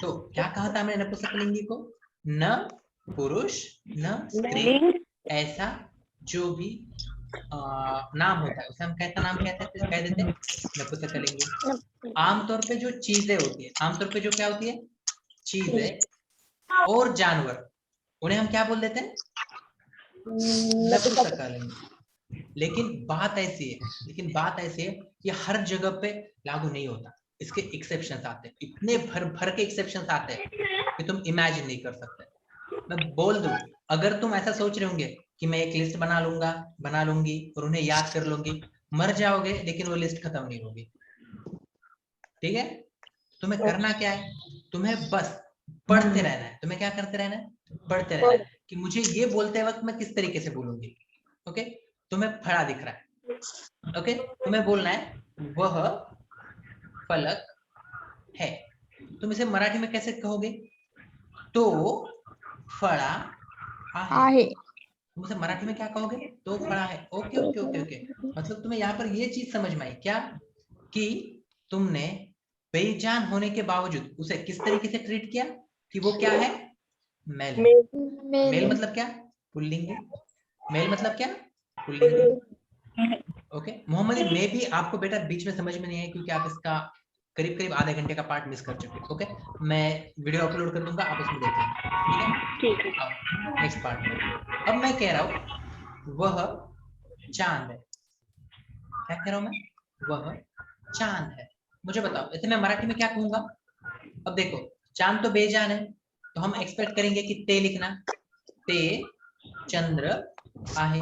तो क्या कहा था हमने नपुंसकलिंगी को? न पुरुष न स्त्री ऐसा जो भी नाम होता है उसे हम कैसा नाम कह देते हैं? नपुंसकलिंगी। आमतौर पे जो चीजें होती है, आमतौर पे जो क्या होती है, चीजें और जानवर, उन्हें हम क्या बोल देते हैं? नपुंसकलिंगी। लेकिन बात ऐसी है कि हर जगह पे लागू नहीं होता, इसके एक्सेप्शंस आते हैं, इतने भर भर के एक्सेप्शंस आते हैं कि तुम इमेजिन नहीं कर सकते। मैं बोल दूं, अगर तुम ऐसा सोच रहे होंगे कि मैं एक लिस्ट बना लूंगी और उन्हें याद कर लूंगी, मर जाओगे, लेकिन वो लिस्ट खत्म नहीं होगी। ठीक है? तुम्हें करना क्या है? तुम्हें बस पढ़ते रहना है। तुम्हें क्या करते रहना है? पढ़ते रहना है कि मुझे ये बोलते वक्त मैं किस तरीके से बोलूंगी। ओके? तुम्हें फड़ा दिख रहा है, ओके? तुम्हें बोलना है वह फलक है। तुम इसे मराठी में कैसे कहोगे? तो फळा आहे। तुम इसे मराठी में क्या कहोगे? तो फड़ा है। Okay okay okay okay. मतलब तुम्हें यहाँ पर ये चीज समझ में आई क्या, कि तुमने बेजान होने के बावजूद उसे किस तरीके से ट्रीट किया कि वो क्या है? मेल है। मेल मतलब क्या? पुल्लिंगी। मेल मतलब क्या? पुल्लिंगी। ओके मोहम्मद, मे भी आपको बेटा बीच में समझ में नहीं है क्योंकि आप इसका करीब करीब आधे घंटे का पार्ट मिस कर चुके। ओके, मैं वीडियो अपलोड कर दूंगा, आप उसमें देख लेना। ठीक है, अब नेक्स्ट पार्ट में। अब मैं कह रहा हूं वह चांद है। क्या कह रहा हूं मैं? वह चांद है। मुझे बताओ इसे मैं मराठी में क्या कहूंगा? अब देखो, चांद तो बेजान है, तो हम एक्सपेक्ट करेंगे कि ते लिखना, ते चंद्र आहे।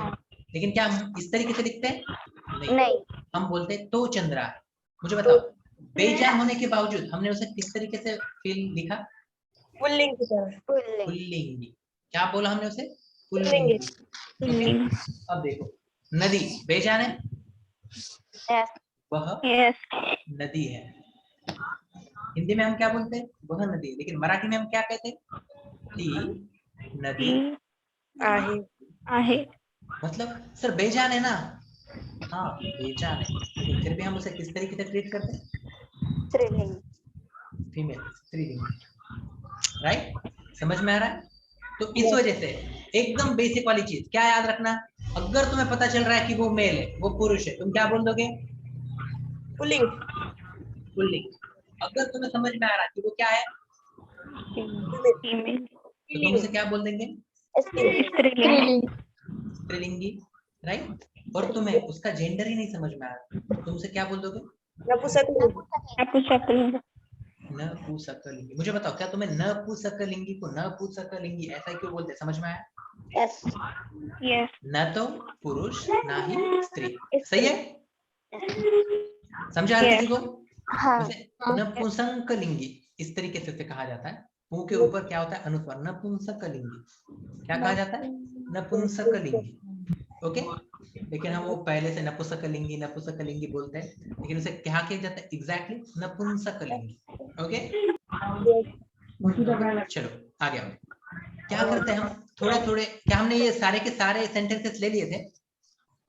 लेकिन क्या हम इस तरीके से लिखते हैं? नहीं। हम बोलते हैं तो चंद्रा है। मुझे बताओ, बेजान होने के बावजूद हमने उसे किस तरीके से फील लिखा? पुल्लिंग की तरह। पुल्लिंगी। क्या बोला हमने उसे? पुल्लिंगी। ओके, अब देखो, नदी बेजान है, वह नदी है। हिंदी में हम क्या बोलते हैं? वह नदी है। लेकिन मराठी में हम क्या कहते हैं? ती नदी आहे। मतलब सर बेजान है ना? हाँ बेजान है, लेकिन फिर भी हम उसे किस तरीके से ट्रीट करते हैं? स्त्रीलिंग, फीमेल, स्त्रीलिंग। राइट? समझ में आ रहा है? तो इस वजह से एकदम बेसिक वाली चीज क्या याद रखना, अगर तुम्हें पता चल रहा है कि वो मेल है, वो पुरुष है, तुम क्या बोल दोगे? पुल्लिंग। पुल्लिंग। अगर तुम्हें समझ में आ रहा है कि वो क्या है? फीमेल, तो तुम उसे क्या बोल देंगे? स्त्रीलिंग। स्त्रीलिंगी। राइट? और तुम्हें उसका जेंडर ही नहीं समझ में आ रहा, तुम उसे क्या बोल दोगे? नपुंसकलिंग। नपुंसकलिंगी। मुझे बताओ, क्या तुम्हें नपुंसकलिंगी को नपुंसकलिंगी ऐसा क्यों बोलते? समझ में आया? यस। यस। न तो पुरुष ना ही स्त्री। सही है? समझा किसी को? हाँ। नपुंसकलिंगी इस तरीके से कहा जाता है। पू के ऊपर क्या होता है? अनुस्वार। नपुंसकलिंगी क्या कहा जाता है? नपुंसकलिंगी। ओके, लेकिन हम वो पहले से नपुंसकलिंगी बोलते हैं, लेकिन उसे क्या किया जाता है? एग्जैक्टली नपुंसकलिंगी। ओके, चलो आगे आओ। क्या करते हैं हम? थोड़े थोड़े, क्या हमने ये सारे के सारे सेंटेंसेस ले लिए थे?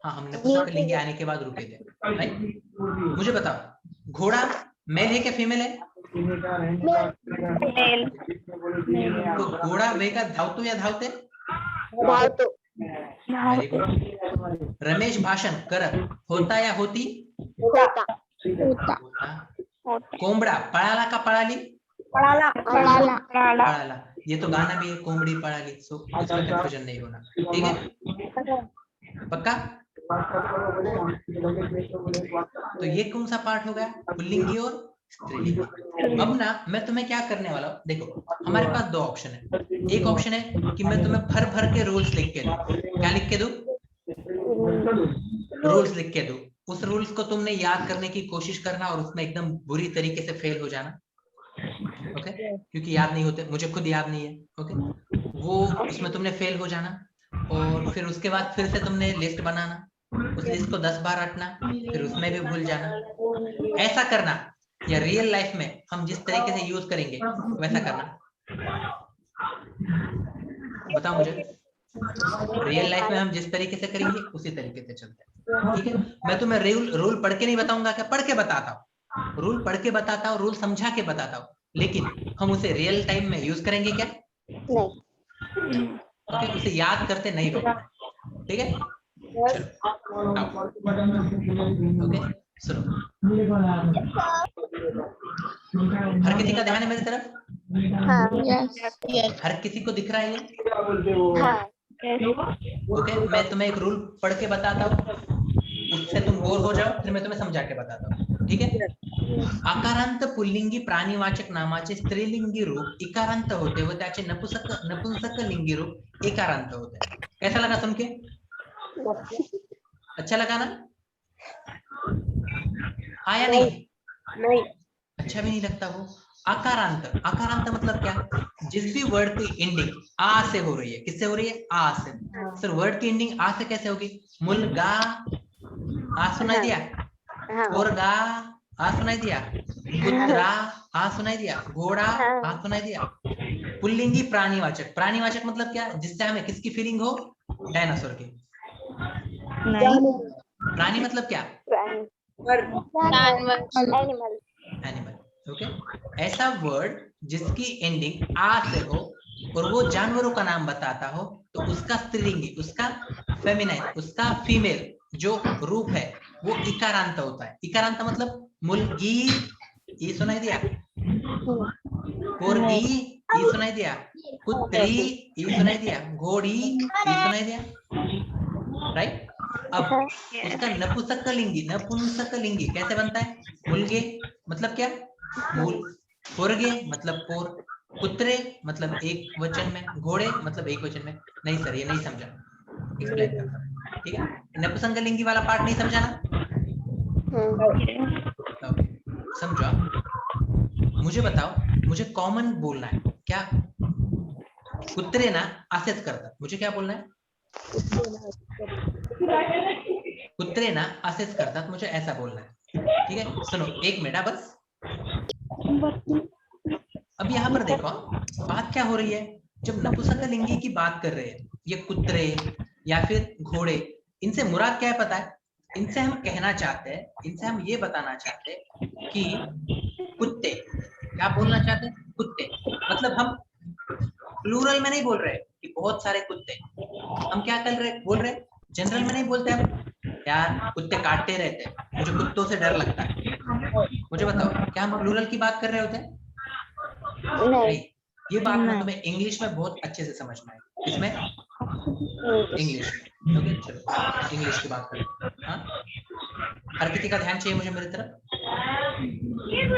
हाँ, हम नपुंसकलिंगी आने के बाद रुके थे, राइट? मुझे बताओ, घोड़ा मेल है क्या फीमेल है? मेल। तो घोड़ा वेगा धावतो या धावते? धावतो। Very good. रमेश भाषण करत होता या होती? होता। कोंबडा पळाला का पळाली? पळाला। पळाला। पळाला। ये तो गाना भी है, कोंबड़ी पळाली, सो इसमें कंफ्यूजन नहीं होना। ठीक है, पक्का? तो ये कौन सा पार्ट हो गया? पुल्लिंगी और स्त्रीलिंगी। अब ना मैं तुम्हें क्या करने वाला हूँ, देखो हमारे पास दो ऑप्शन है। एक ऑप्शन है कि मैं तुम्हें भर भर के रूल्स लिख के दूं। क्या लिख के दूं? रूल्स लिख के दूं। उस रूल्स को तुमने याद करने की कोशिश करना और उसमें एकदम बुरी तरीके से फेल हो जाना। ओके, क्योंकि याद नहीं होते, मुझे खुद याद नहीं है। ओके, वो उसमें तुमने फेल हो जाना, और फिर उसके बाद फिर से तुमने लिस्ट बनाना, उस लिस्ट को 10 बार रटना, फिर उसमें भी भूल जाना। ऐसा करना, या रियल लाइफ में हम जिस तरीके से यूज करेंगे वैसा करना। बताओ मुझे, रियल लाइफ में हम जिस तरीके से करेंगे उसी तरीके से चलते हैं। ठीक है, मैं तुम्हें रूल पढ़ के नहीं बताऊंगा, क्या पढ़ के बताता हूँ, रूल पढ़ के बताता हूँ, रूल समझा के बताता हूँ। लेकिन हम उसे रियल टाइम में यूज करेंगे क्या? नहीं। ओके, उसे याद करते नहीं रहोगे, ठीक है? चलो ओके, सुनो, हर किसी का ध्यान है मेरी तरफ? हाँ। यस। हर किसी को दिख रहा है ये? हाँ। ओके, मैं तुम्हें एक रूल पढ़ के बताता हूँ, उससे तुम बोर हो जाओ, फिर मैं तुम्हें समझा के बताता हूँ, ठीक है? आकारांत पुल्लिंगी प्राणीवाचक नामाचे स्त्रीलिंगी रूप इकारांत होते व त्याचे नपुंसक लिंगी रूप एकारांत होते. कैसा लगा सुन के? अच्छा लगा ना? हाँ या नहीं? नहीं। अच्छा भी नहीं लगता वो? आकारांत, आकारांत मतलब क्या? जिस भी वर्ड की एंडिंग आ से हो रही है, किससे हो रही है? आ से. सर वर्ड की एंडिंग आ से कैसे होगी? मुलगा, आ सुनाई दिया? हाँ। पोरगा, आ सुनाई दिया? कुत्रा, आ सुनाई दिया? घोड़ा, आ सुनाई दिया? पुल्लिंगी प्राणीवाचक, प्राणीवाचक मतलब क्या? जिससे हमें किसकी फीलिंग हो? डायनासोर की. नहीं। प्राणी मतलब क्या? एनिमल। एनिमल. ओके, ऐसा वर्ड जिसकी एंडिंग आ से हो और वो जानवरों का नाम बताता हो, तो उसका स्त्रीलिंगी, उसका फेमिनाइन, उसका फीमेल जो रूप है वो इकारांत होता है. इकारांत मतलब मुलगी, ई सुनाई दिया? पोरगी, ई सुनाई दिया? कुत्री, ई सुनाई दिया? घोड़ी, ई सुनाई दिया? राइट. अब उसका नपुंसकलिंगी, नपुंसकलिंगी कैसे बनता है? मुलगे मतलब क्या? मूल. पोरगे मतलब पोर. कुत्रे मतलब एक वचन में. घोड़े मतलब एक वचन में. नहीं सर, ये नहीं समझा, एक्सप्लेन करता हूं, ठीक है? नपुंसकलिंगी वाला पार्ट नहीं समझा ना? ओके, समझो. मुझे बताओ, मुझे कॉमन बोलना है क्या? कुत्रे ना असेच करतात. मुझे क्या बोलना है? कुत्रे ना असेच करतात, मुझे ऐसा बोलना है, ठीक है? सुनो एक मिनट बस. अब यहाँ पर देखो बात क्या हो रही है. जब नपुंसकलिंगी की बात कर रहे हैं, ये कुत्रे या फिर घोड़े, इनसे मुराद क्या है पता है? इनसे हम कहना चाहते हैं, इनसे हम ये बताना चाहते हैं कि कुत्ते, क्या बोलना चाहते हैं? कुत्ते. मतलब हम प्लूरल में नहीं बोल रहे कि बहुत सारे कुत्ते. हम क्या कर रहे बोल रहे? जनरल में नहीं बोलते हम, यार कुत्ते काटते रहते हैं, मुझे कुत्तों से डर लगता है. मुझे बताओ, क्या हम प्लूरल की बात कर रहे होते हैं? नहीं. ये बात ना तुम्हें इंग्लिश में बहुत अच्छे से समझना है. इसमें इंग्लिश में. ओके, चलो इंग्लिश की बात करें. हाँ, हर किसी का ध्यान चाहिए मुझे मेरी तरफ.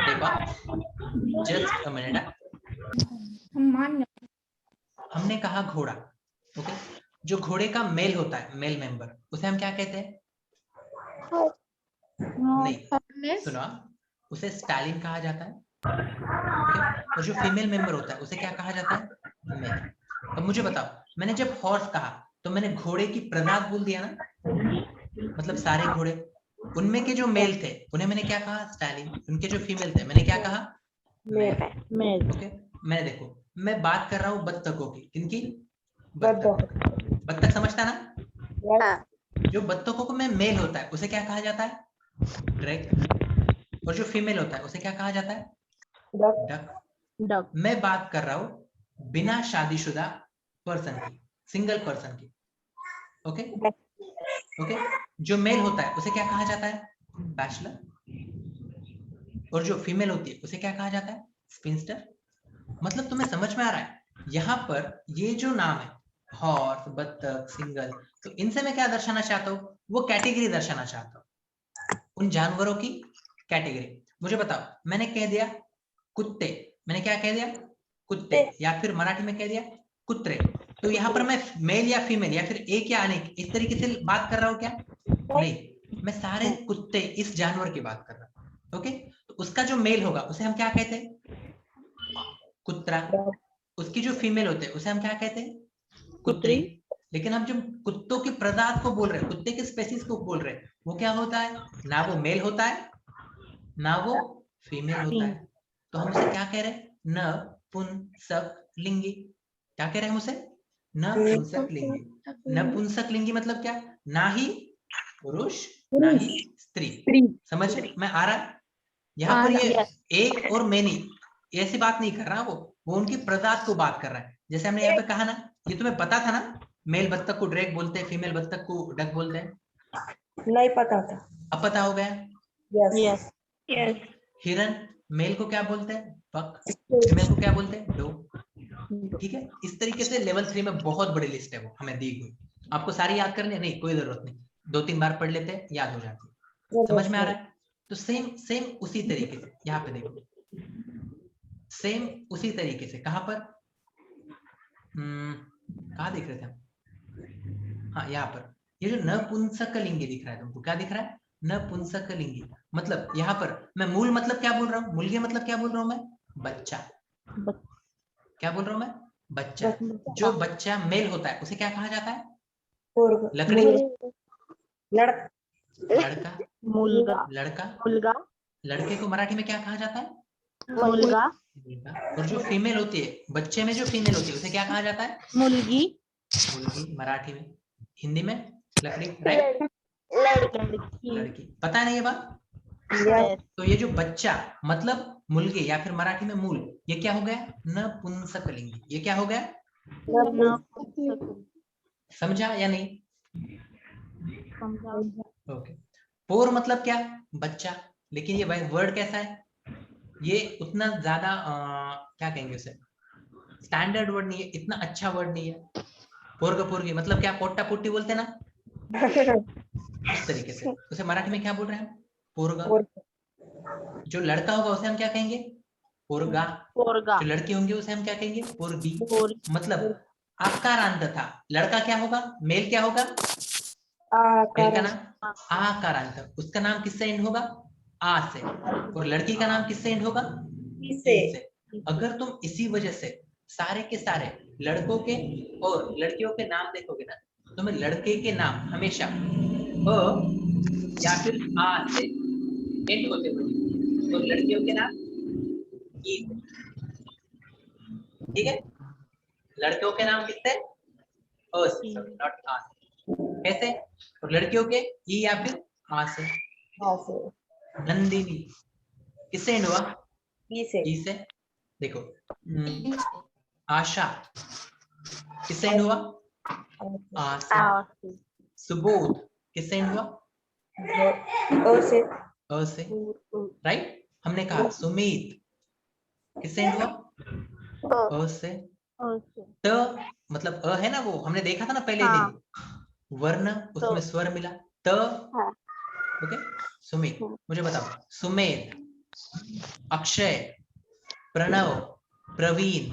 देखो जस्ट अ मिनट. हमने कहा घोड़ा. ओके, जो घोड़े का मेल होता है, मेल मेंबर, उसे हम क्या कहते हैं? नहीं, सुनो, उसे स्टालिन कहा जाता है. ओके, और जो फीमेल मेंबर होता है उसे क्या कहा जाता है? मेल. अब मुझे बताओ, मैंने जब हॉर्स कहा तो मैंने घोड़े की प्रजात बोल दिया ना, मतलब सारे घोड़े. उनमें के जो मेल थे उन्हें मैंने क्या कहा? स्टालिन. उनके जो फीमेल थे मैंने क्या कहा? मेल. ओके, मैं देखो, मैं बात कर रहा हूँ बत्तखों की. किनकी? बत्तख. बत्तख समझता ना? जो बत्तखों को में मेल होता है उसे क्या कहा जाता है? ड्रैग. और जो फीमेल होता है उसे क्या कहा जाता है? डक. मैं बात कर रहा हूं बिना शादीशुदा पर्सन की, सिंगल पर्सन की. ओके, ओके, जो मेल होता है उसे क्या कहा जाता है? बैचलर. और जो फीमेल होती है उसे क्या कहा जाता है? स्पिंस्टर. मतलब तुम्हें समझ में आ रहा है? यहाँ पर ये जो नाम है, हॉर्स, बत्तख, सिंगल, तो इनसे मैं क्या दर्शाना चाहता हूँ? वो कैटेगरी दर्शाना चाहता हूँ, उन जानवरों की कैटेगरी. मुझे बताओ, मैंने कह दिया कुत्ते, मैंने क्या कह दिया? कुत्ते. या फिर मराठी में कह दिया कुत्रे. तो यहाँ पर मैं मेल या फीमेल या फिर एक या अनेक इस तरीके से बात कर रहा हूँ क्या? नहीं, मैं सारे कुत्ते इस जानवर की बात कर रहा हूँ. ओके, तो उसका जो मेल होगा उसे हम क्या कहते हैं? कुत्रा. उसकी जो फीमेल होते हैं उसे हम क्या कहते हैं? कुत्री. लेकिन हम जब कुत्तों की प्रजात को बोल रहे हैं, कुत्ते के स्पेसीज को बोल रहे हैं, वो क्या होता है? ना वो मेल होता है ना वो फीमेल होता है. तो हम उसे क्या कह रहे हैं? नपुंसक लिंगी. क्या कह रहे हैं हम उसे? नपुंसक लिंगी. नपुंसक लिंगी मतलब क्या? ना ही पुरुष ना ही स्त्री. समझ में आ रहा है? यहाँ पर ये एक और मेनी, ऐसी बात नहीं कर रहा वो उनकी प्रजात को बात कर रहा है। जैसे हमने यहाँ पे कहा ना, ये तुम्हें पता था ना, मेल बत्तख को ड्रैग बोलते हैं, फीमेल बत्तख को डक बोलते हैं। नहीं पता था। अब पता हो गया। यस यस हिरन मेल को क्या बोलते हैं? बक। फीमेल को क्या बोलते हैं? डो। ठीक है, इस तरीके से लेवल 3 में बहुत बड़ी लिस्ट है वो हमें दी हुई। आपको सारी याद करनी है? नहीं, कोई जरूरत नहीं, 2-3 बार पढ़ लेते हैं, याद हो जाती है। समझ में आ रहा है? तो सेम उसी तरीके से यहाँ पे देखो, सेम उसी तरीके से कहां पर, कहाँ दिख रहे थे हम? हाँ, यहाँ पर ये जो नपुंसकलिंगी दिख रहा है तुमको, क्या दिख रहा है? नपुंसकलिंगी। मतलब यहाँ पर मैं मूल मतलब क्या बोल रहा हूँ, मूल के मतलब क्या बोल रहा हूँ मैं? बच्चा। क्या बोल रहा हूँ मैं? बच्चा। जो बच्चा मेल होता है उसे क्या कहा जाता है? लकड़ी। लड़का लड़का। मुलगा लड़का। मुलगा लड़के को मराठी में क्या कहा जाता है? मुलगा और जो फीमेल होती है, बच्चे में जो फीमेल होती है उसे क्या कहा जाता है? मुलगी मुलगी मराठी में। हिंदी में लकड़ी, राइट? लड़की लड़की। पता है ना ये बात? Yes. तो ये जो बच्चा मतलब मुलगी या फिर मराठी में मूल, ये क्या हो गया? नपुंसकलिंगी। ये क्या हो गया? समझा या नहीं? ओके। पोर मतलब क्या? बच्चा। लेकिन ये वर्ड कैसा है? ये उतना ज्यादा क्या कहेंगे उसे, स्टैंडर्ड वर्ड नहीं है, इतना अच्छा वर्ड नहीं है। पोरगपुरगी मतलब क्या? पोट्टा पुट्टी बोलते हैं ना, उस तरीके से। उसे मराठी में क्या बोल रहे हैं? पोरगा। जो लड़का होगा उसे हम क्या कहेंगे? पोरगा। पोरगा जो लड़की होंगे उसे हम क्या कहेंगे? पोरगी। पोर मतलब आकारांत था। लड़का क्या होगा? मेल क्या होगा? मेल का नाम आकारांत। उसका नाम किससे एंड होगा? आ से। और लड़की का नाम किससे एंड होगा? ई से। अगर तुम इसी वजह से सारे के सारे लड़कों के और लड़कियों के नाम देखोगे ना, तुम्हें लड़के के नाम हमेशा अ या फिर आ से एंड होते हुए, और लड़कियों के नाम ई से। ठीक है, लड़कियों के नाम किससे? अ से, नॉट आ से। कैसे? और लड़कियों के ई या फिर आ से। नंदिनी किससे एंड हुआ? ई से। देखो, आशा किससे एंड हुआ? आ से। सुबोध किससे एंड हुआ? अ से, राइट? हमने कहा सुमित किससे एंड हुआ? अ से। त मतलब अ है ना, वो हमने देखा था ना पहले हाँ। दिन, वर्ण उसमें स्वर मिला त। ओके, सुमित। मुझे बताओ, सुमेध, अक्षय, प्रणव, प्रवीण।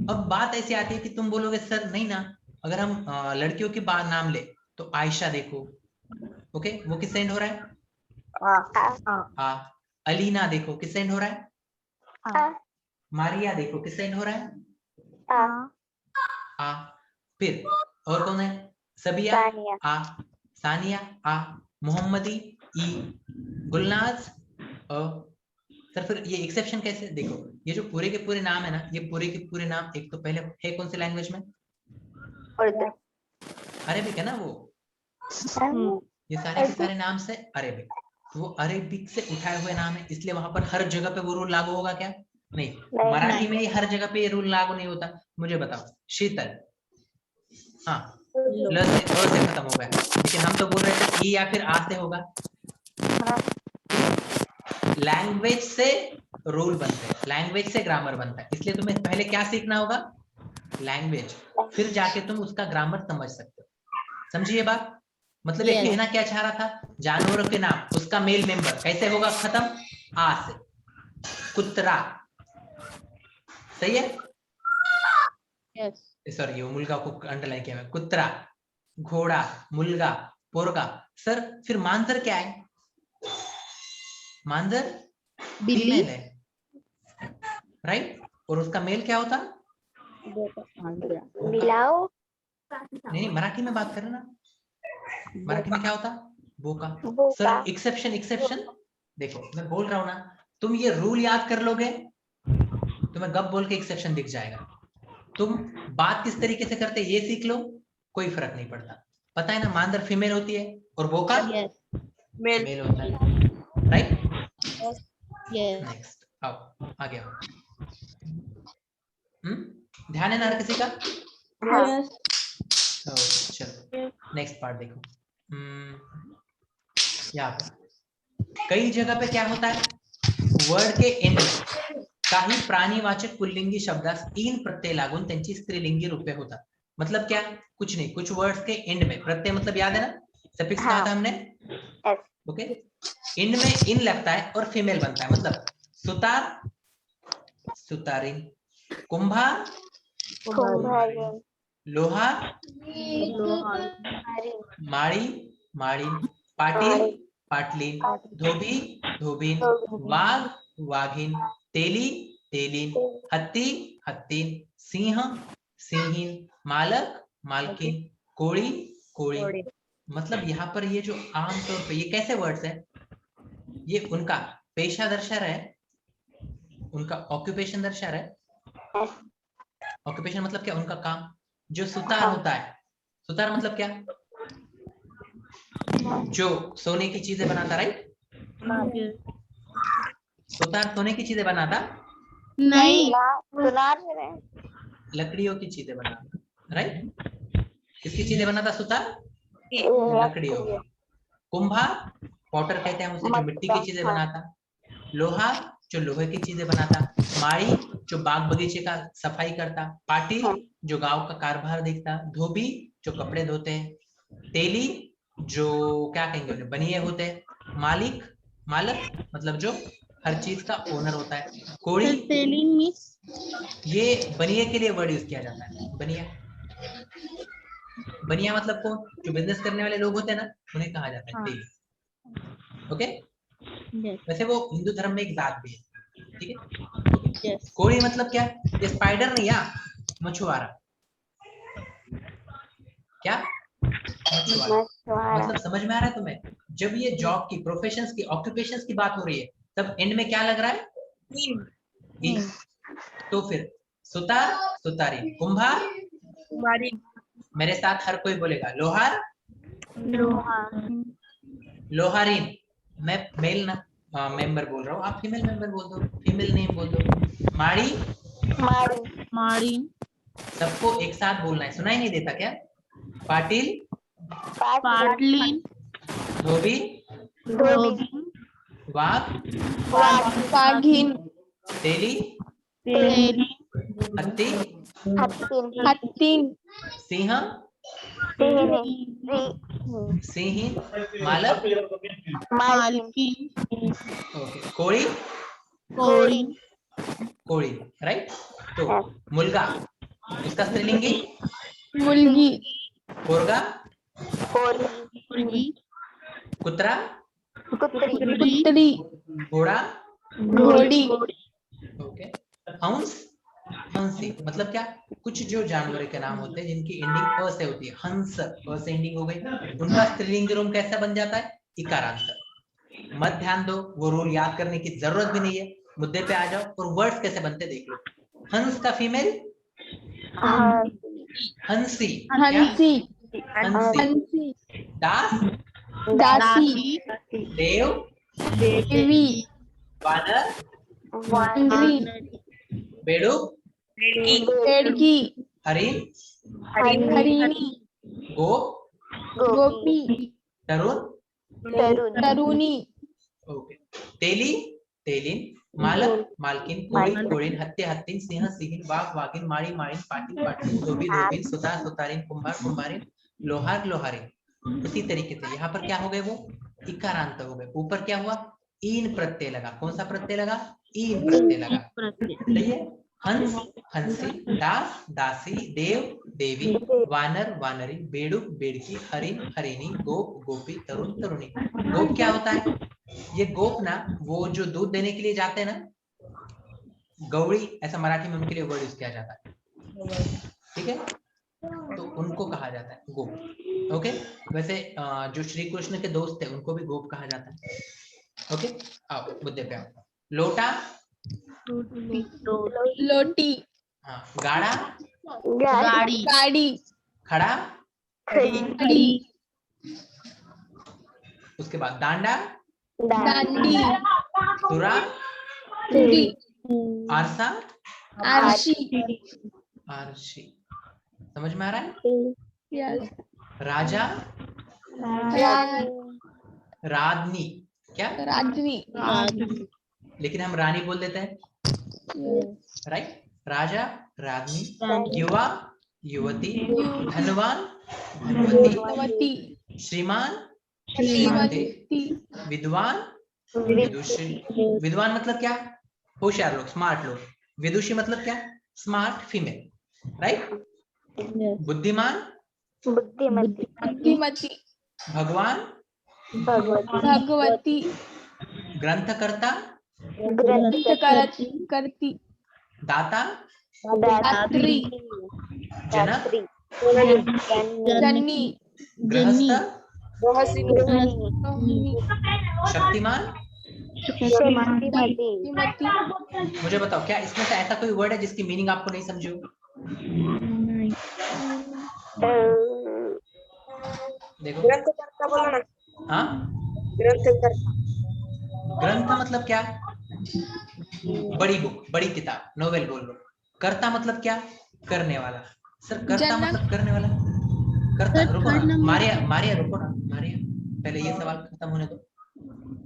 अब बात ऐसी आती है कि तुम बोलोगे सर नहीं ना, अगर हम लड़कियों के बाद नाम ले तो आयशा देखो, ओके, वो किससे एंड हो रहा है? आ। अलीना देखो किससे एंड हो रहा है? मारिया देखो किससे एंड हो रहा है? आ। फिर और कौन है? सबिया आ। सानिया आ। मोहम्मदी ई। गुलनाज अ। सर फिर ये एक्सेप्शन कैसे? देखो, ये जो पूरे के पूरे नाम है ना, ये पूरे के पूरे नाम एक तो पहले है कौन सी लैंग्वेज में? अरेबिक है ना वो। ये सारे के सारे नाम से अरेबिक, तो वो अरेबिक से उठाए हुए नाम है, इसलिए वहां पर हर जगह पे वो रूल लागू होगा क्या? नहीं। मराठी में ही हर जगह पे ये रूल लागू नहीं होता। मुझे बताओ, शीतल, हाँ, ल से अ से खत्म हो गया, लेकिन हम तो बोल रहे थे ई या फिर आ से होगा। लैंग्वेज से रूल बनते हैं, लैंग्वेज से ग्रामर बनता है, इसलिए तुम्हें पहले क्या सीखना होगा? लैंग्वेज, फिर जाके तुम उसका ग्रामर समझ सकते हो। समझिए बात? मतलब ये कहना क्या चाह रहा था? जानवरों के नाम उसका मेल मेंबर कैसे होगा खत्म? आ से। कुत्रा, सही है? सॉरी, ये मुलगा को अंडरलाइन किया मैं। कुत्रा, घोड़ा, मुलगा, पोरगा। सर फिर मांजर क्या है? मांजर फीमेल है, राइट? और उसका मेल क्या होता? बिलाओ। नहीं, मराठी में बात करें ना, मराठी में क्या होता? बोका। बोका। सर एक्सेप्शन, एक्सेप्शन देखो, मैं बोल रहा हूं ना, तुम ये रूल याद कर लोगे, तुम्हें गप बोल के एक्सेप्शन दिख जाएगा। तुम बात किस तरीके से करते ये सीख लो, कोई फर्क नहीं पड़ता। पता है ना, मांदर फीमेल होती है और बोका मेल होता है, राइट? नेक्स्ट आओ, आगे आओ। ध्यान है ना हर किसी का? हाँ। चलो नेक्स्ट पार्ट देखो। यहाँ पे कई जगह पे क्या होता है, वर्ड के एंड में काही प्राणीवाचक पुल्लिंगी शब्दास इन प्रत्यय लागून त्यांची स्त्रीलिंगी रूपे होतात। मतलब क्या, कुछ नहीं, कुछ वर्ड्स के एंड में प्रत्यय, मतलब याद है ना, सफिक्स कहा था हमने, ओके, एंड में इन लगता है और फीमेल बनता है। मतलब सुतार सुतारिन, कुंभार कुंभारिन, लोहार लोहारिन, माड़ी माड़ीन, पाटील पाटलीन, धोबी धोबीन, वाघ वाघीन, तेली तेलीन, हत्ती हत्तीन, सिंह सिंहीन, मालक मालकिन, कोड़ी कोड़ी। मतलब यहाँ पर ये जो आमतौर पे ये कैसे वर्ड्स है, ये उनका पेशा दर्शा रहा है, उनका ऑक्यूपेशन दर्शा रहा है। ऑक्यूपेशन मतलब क्या, उनका काम। जो सुतार होता है, सुतार मतलब क्या, जो सोने की चीजें बनाता, राइट? सुतार सोने की चीजें बनाता नहीं, सुनार लकड़ियों की चीजें बनाता, राइट? किसकी चीजें बनाता सुतार? लकड़ियों की। कुंभार पॉटर कहते हैं उसे, जो मिट्टी की चीजें बनाता। लोहार जो लोहे की चीजें बनाता। माड़ी जो बाग बगीचे का सफाई करता। पाटिल जो गांव का कारभार देखता। धोबी जो कपड़े धोते हैं। तेली जो क्या कहेंगे उन्हें, बनिए होते हैं। मालिक मालक मतलब जो हर चीज का ओनर होता है। कोड़ी ये बनिए के लिए वर्ड यूज किया जाता है, बनिया। बनिया मतलब कौन, जो बिजनेस करने वाले लोग होते हैं ना, उन्हें कहा जाता है तेली। ओके, वैसे वो हिंदू धर्म में एक जात भी है, ठीक है। कोड़ी मतलब क्या, ये स्पाइडर नहीं, या मछुआरा। क्या, मछुआरा। मतलब समझ में आ रहा है तुम्हें? जब ये जॉब की, प्रोफेशंस की, ऑक्यूपेशंस की बात हो रही है, तब एंड में क्या लग रहा है, ई। तो फिर सुतार सुतारी, कुंभार मेरे साथ हर कोई बोलेगा, लोहार लोहारीन। मैं मेल ना मेंबर बोल रहा हूँ, आप फीमेल मेंबर बोल दो, फीमेल नेम बोल दो। माड़ी माड़ी सबको एक साथ बोलना है, सुनाई नहीं देता क्या? पाटिल पाटलीन, धोबी धोबी वाघ वाघीन, तेली तेली हत्ती हत्तीन, सिंह सिंहीन, मालक मालकीन, ओके, कोड़ी कोड़ी कोड़ी, राइट? तो मुलगा उसका स्त्रीलिंगी मुलगी, पोरगा मुर्गी, कुतरा कुतरी, घोड़ा घोड़ी, ओके, हंस हंसी। मतलब क्या, कुछ जो जानवर के नाम होते हैं जिनकी एंडिंग अ से होती है, हंस अ से एंडिंग हो गई, उनका स्त्रीलिंगी रूप कैसा बन जाता है, इकारांत। मत ध्यान दो, वो रूल याद करने की जरूरत भी नहीं है, मुद्दे पे आ जाओ और वर्ड्स कैसे बनते देख लो। हंस का फीमेल हंसी, हंसी, हंसी। दास दासी, देव देवी, वानर वानरी, बेड़ुक लड़की, हरिण हरिणी, गोप गोपी, तरुण तरुणी, ओके, तेली तेलीन, मालक मालकिन, कोड़ी कोड़ीन, हत्ते हत्तीन, सिंह सिंहीन, वाघ वाघिन, माड़ी माड़ीन, पाटिल पाटिल, धोबी धोबीन, सुतार सुतारिन, कुंभार कुंभारिन, लोहार लोहारिन। उसी तरीके से यहाँ पर क्या हो गए, वो इकारांत हो गए। ऊपर क्या हुआ, ईन प्रत्यय लगा। कौन सा प्रत्यय लगा, ईन प्रत्यय लगा। सही है। हंस हंसी, दास दासी, देव देवी, वानर वानरी, बेड़ुक बेड़की, हरिण हरिणी, गोप गोपी, तरुण तरुणी। गोप क्या होता है, ये गोप ना, वो जो दूध देने के लिए जाते हैं ना, गौड़ी ऐसा मराठी में उनके लिए वर्ड यूज किया जाता है, ठीक है, तो उनको कहा जाता है गोप। ओके, वैसे जो श्री कृष्ण के दोस्त थे उनको भी गोप कहा जाता है। ओके, आओ मुद्दे पे आओ। लोटा लोटी, हाँ, गाड़ा गाड़ी, गाड़ी, खड़ा, खड़ी, उसके बाद डांडा डांडी, तुरा तुरी, आरसा, आरशी। आरशी। समझ में आ रहा है? यस। राजा, राधनी। क्या? राजनी। लेकिन हम रानी बोल देते हैं, राइट? राजा, राधनी। युवा, युवती। धनवान, धनवती। धनवती। श्रीमान, श्रीमती। विद्वान, विदुषी। विद्वान मतलब क्या? होशियार लोग, स्मार्ट लोग। विदुषी मतलब क्या? Smart female, right? बुद्धिमान, बुद्धिमती। बुद्धिमती। भगवान, भगवती। ग्रंथकर्ता, करती। दाता, दात्री। जनक, जननी। गृहस्थ, गृहिणी। शक्तिमान। शक्तिमती। मुझे बताओ, क्या इसमें से ऐसा कोई वर्ड है जिसकी मीनिंग आपको नहीं समझे हो? देखो, ग्रंथकर्ता बोलो ना। हाँ, ग्रंथकर्ता। ग्रंथ मतलब क्या? बड़ी बुक, बड़ी किताब, नोवेल बोल लो। कर्ता मतलब क्या? करने वाला। सर कर्ता जनक। मतलब करने वाला। कर्ता, रुको ना, मारिया रुको ना, मारिया पहले ये सवाल खत्म होने दो,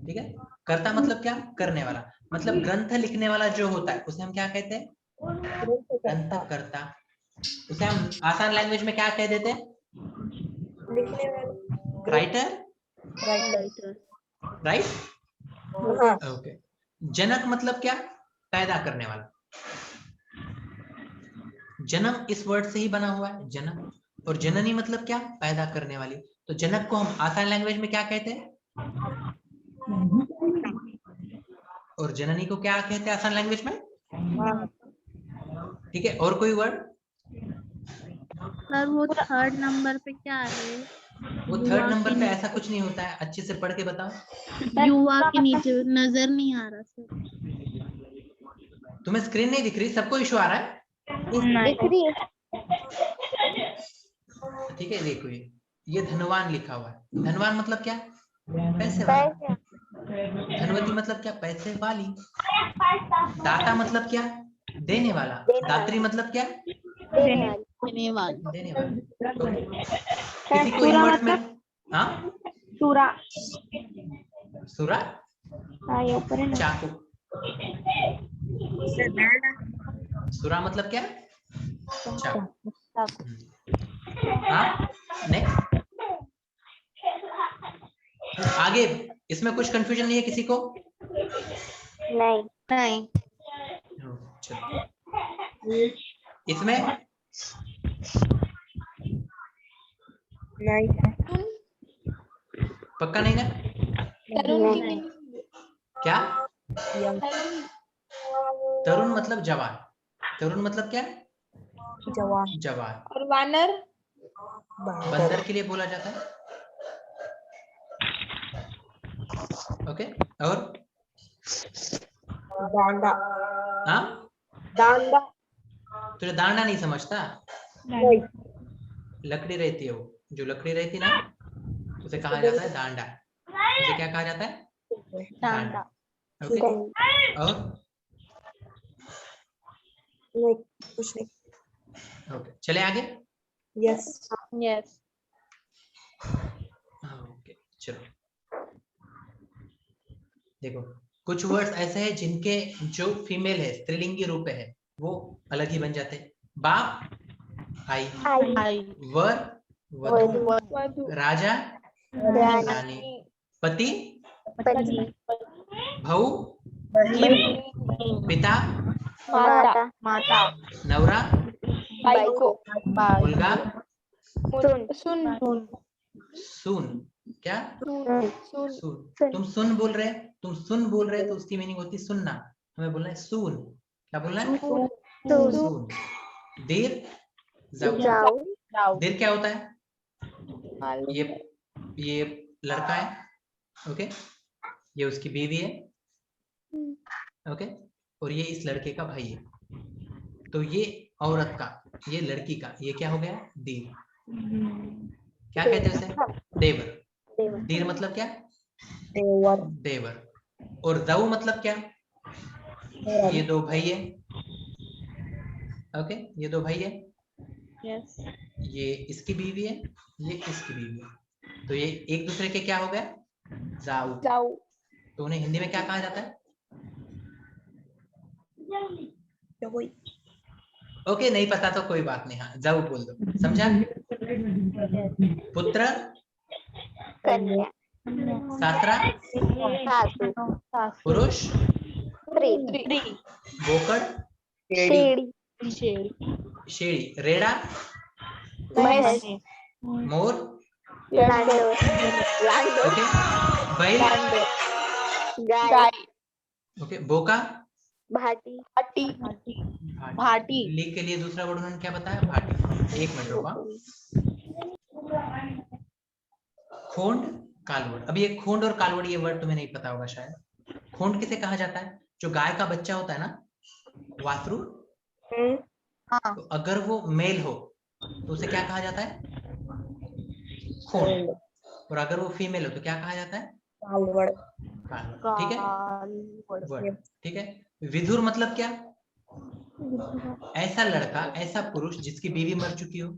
ठीक है? कर्ता मतलब क्या? करने वाला। मतलब ग्रंथ लिखने वाला जो होता है उसे हम क्या कहते हैं? ग्रंथकर्ता। उसे हम आसान लैंग्वेज में क्या कह देते हैं? लिखने वाला। Writer, right? हाँ। ओके। जनक मतलब क्या? पैदा करने वाला। जन्म इस वर्ड से ही बना हुआ है, जनक। और जननी मतलब क्या? पैदा करने वाली। तो जनक को हम आसान लैंग्वेज में क्या कहते हैं? और जननी को क्या कहते हैं आसान लैंग्वेज में? ठीक है, और कोई वर्ड? सर वो थर्ड नंबर पे क्या है? वो थर्ड नंबर पे ऐसा कुछ नहीं होता है, अच्छे से पढ़ के बताओ। युवा के नीचे नजर नहीं आ रहा सर। तुम्हें स्क्रीन नहीं दिख रही? सबको इशू आ रहा है? दिख रही है। ठीक है, देखो ये धनवान लिखा हुआ है। धनवान मतलब क्या? पैसे वाला। धनवती मतलब क्या? पैसे वाली। दाता मतलब क्या? देने वाला। दात्री मतलब क्या? देने वाला। किसी को इन वर्ड्स में, हाँ, सूरा। सुरा, हाँ, ये ऊपर है ना। चाकू। सुरा मतलब क्या? चाकू। हाँ, नेक्स्ट। आगे इसमें कुछ कंफ्यूजन नहीं है किसी को? नहीं। चलो, इसमें नहीं। पक्का नहीं ना? तरुण। क्या? यंग। तरुण मतलब जवान। तरुण मतलब क्या? जवान। जवान। और वानर। बंदर के लिए बोला जाता है। ओके, और डांडा। हाँ, डांडा। तुझे दांडा नहीं समझता? नहीं। लकड़ी रहती है, वो जो लकड़ी रहती ना, उसे कहा जाता है दांडा। उसे क्या कहा जाता है? दांडा। ओके, और नहीं, कुछ नहीं। ओके, चले आगे। यस। ओके, चलो देखो, कुछ वर्ड्स ऐसे हैं जिनके जो फीमेल है, स्त्रीलिंगी रूप है, वो अलग ही बन जाते हैं। बाप, आई। वर, वधू। राजा, रानी। पति, भाऊ, पिता, माता। नवरा, बाइको। मुलगा, सुन। सून। क्या? सुन। सून। तुम सुन बोल रहे, तुम सुन बोल रहे, तो उसकी मीनिंग होती है सुनना। हमें बोलना है सून। क्या बोलना है? सून। देर, जाओ। देर क्या होता है? ये लड़का है, ओके, ये उसकी बीवी है, ओके, और ये इस लड़के का भाई है। तो ये औरत का, ये लड़की का, ये क्या हो गया? देर। क्या कहते हैं उसे? देवर। देर मतलब क्या? देवर। देवर। और दऊ मतलब क्या? ये दो भाई है, ओके, ये दो भाई है, यस ये इसकी बीवी है, ये इसकी बीवी है, तो ये एक दूसरे के क्या हो गए, जाऊ। जाऊ तो उन्हें हिंदी में क्या कहा जाता है? ओके, नहीं पता तो कोई बात नहीं, हाँ जाऊ बोल दो, समझा? पुत्र, कन्या सासरा, सासू पुरुष, स्त्री बोकड़, शेड़ी शेड़ी, रेड़ा, भैंस मोर, लांडोर ओके, बैल, गाय ओके, बोका, भाटी भाटी। ली के लिए दूसरा वर्ड उन्होंने क्या बताया? भाटी। एक मिनट रुको। खोंड, कालवड़। अभी ये खोंड और कालवड़ ये वर्ड तुम्हें नहीं पता होगा शायद। खोंड किसे कहा जाता है? जो गाय का बच्चा होता है ना, वासरू, तो अगर वो मेल हो तो उसे क्या कहा जाता है? खोंड। और अगर वो फीमेल हो तो क्या कहा जाता है? कालवड़। ठीक है, वर्ड, ठीक है। विधुर मतलब क्या? ऐसा लड़का, ऐसा पुरुष जिसकी बीवी मर चुकी हो।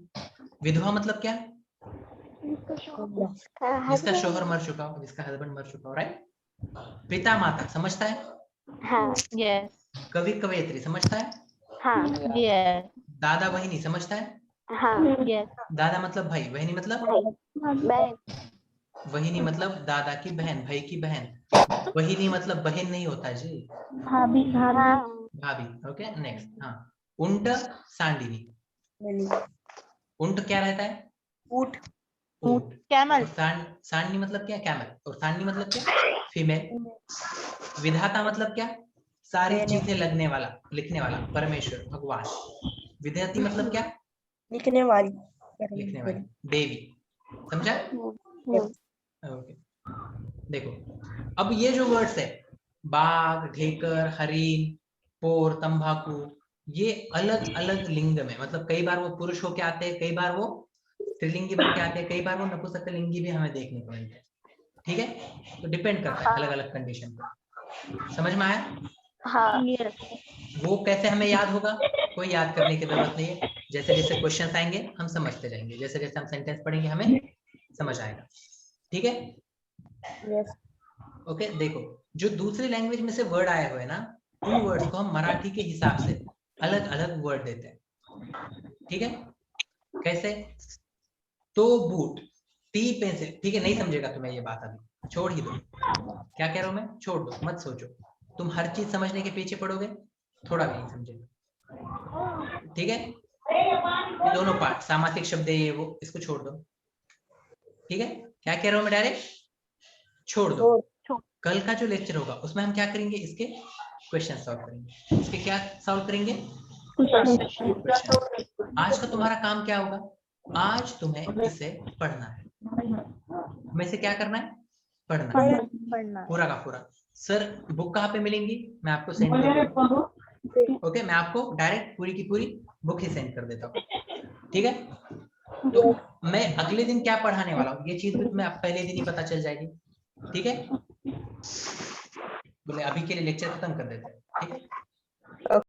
विधवा मतलब क्या? जिसका शोहर मर चुका हो, जिसका हस्बैंड मर चुका हो, राइट। पिता माता समझता है? हाँ कवि कवयित्री समझता है? हाँ दादा बहिनी समझता है? हाँ दादा मतलब भाई, बहिनी मतलब बहन वहिनी मतलब दादा की बहन, भाई की बहन। वहिनी मतलब बहन नहीं होता जी, भाभी भाभी। Okay, next. हाँ, उंट, सांडिनी। उंट क्या रहता है? ऊंट। ऊंट। कैमल। सांडनी मतलब क्या? कैमल। और सांडनी मतलब क्या? फीमेल। विधाता मतलब क्या? सारी चीजें लगने वाला, लिखने वाला, परमेश्वर, भगवान। विद्यार्थी मतलब क्या? लिखने वाली। लिखने वाली, देवी। समझा? ओके, देखो अब ये जो वर्ड्स है, बाघ, ढेकर, हरिण, पोर, तंबाकू, ये अलग अलग लिंग में, मतलब कई बार वो पुरुष होके आते हैं, कई बार वो स्त्रीलिंगी बन के आते हैं, कई बार वो नपुंसकलिंगी भी हमें देखने को मिलते हैं। ठीक है, तो डिपेंड करता है अलग अलग कंडीशन पर। समझ में आया? हाँ वो कैसे हमें याद होगा? कोई याद करने की जरूरत नहीं है। जैसे जैसे क्वेश्चन आएंगे हम समझते जाएंगे, जैसे जैसे हम सेंटेंस पढ़ेंगे हमें समझ आएगा। ठीक है, यस। ओके। देखो, जो दूसरी लैंग्वेज में से वर्ड आए हुए ना, उन वर्ड्स को हम मराठी के हिसाब से अलग अलग वर्ड देते हैं। ठीक है, कैसे? तो बूट, टी पेंसिल। ठीक है, नहीं समझेगा तुम्हें ये बात, अभी छोड़ ही दो। क्या कह रहा हूं मैं? छोड़ दो, मत सोचो। तुम हर चीज समझने के पीछे पड़ोगे, थोड़ा भी नहीं समझेगा। ठीक है, ये दोनों पार्ट, सामासिक शब्द है ये वो, इसको छोड़ दो। ठीक है, क्या कह रहा हूं मैं? डायरेक्ट छोड़ दो। कल का जो लेक्चर होगा उसमें हम क्या करेंगे? इसके क्वेश्चन सॉल्व करेंगे। इसके क्या सॉल्व करेंगे? क्वेश्चन। आज का तुम्हारा काम क्या होगा? आज तुम्हें इसे पढ़ना है। तुम्हें इसे क्या करना है? पढ़ना है, पूरा का पूरा। सर बुक कहाँ पे मिलेंगी? मैं आपको सेंड कर दूँ। ओके, मैं आपको डायरेक्ट पूरी की पूरी बुक ही सेंड कर देता हूँ। ठीक है, तो मैं अगले दिन क्या पढ़ाने वाला हूँ ये चीज भी तुम्हें पहले दिन ही पता चल जाएगी। ठीक है, बोले अभी के लिए लेक्चर खत्म कर देते हैं।